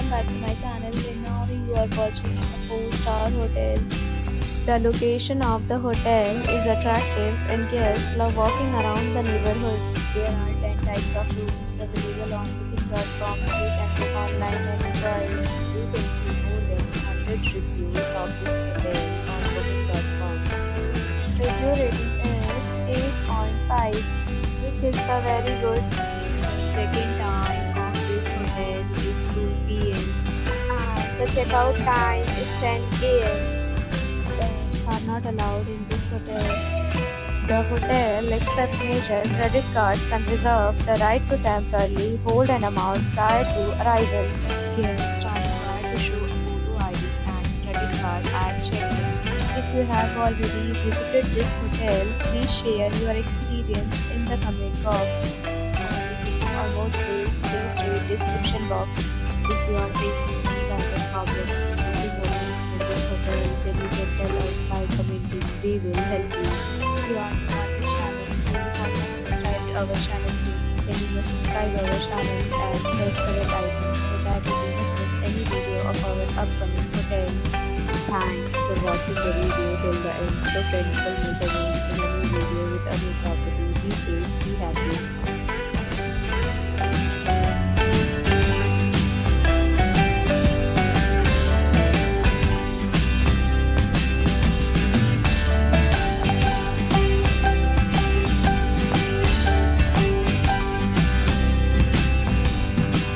welcome back to my channel. And now you are watching a 4-star hotel. The location of the hotel is attractive and guests love walking around the neighborhood. There are 10 types of rooms available on booking.com. You can book online and enjoy it. You can see more than 100 reviews of this hotel on booking.com. Its review rating is 8.5, which is the very good. Check-in time of this hotel is 2 p.m. and the checkout time is 10 a.m. Pets are not allowed in this hotel. The hotel accepts major credit cards and reserves the right to temporarily hold an amount prior to arrival. Guests are required to show a photo ID and credit card at check-in. If you have already visited this hotel, please share your experience in the comment box. About this, please read description box. If you are facing any kind of problem booking a room in this hotel, then you can tell us by commenting. We will help you. If you are new on this channel and you have not subscribed our channel yet, then you must subscribe our channel and press the bell icon so that you do not miss any video of our upcoming hotel. Thanks for watching the video till the end. So friends, will meet again in a new video with a new property. Be safe, be happy.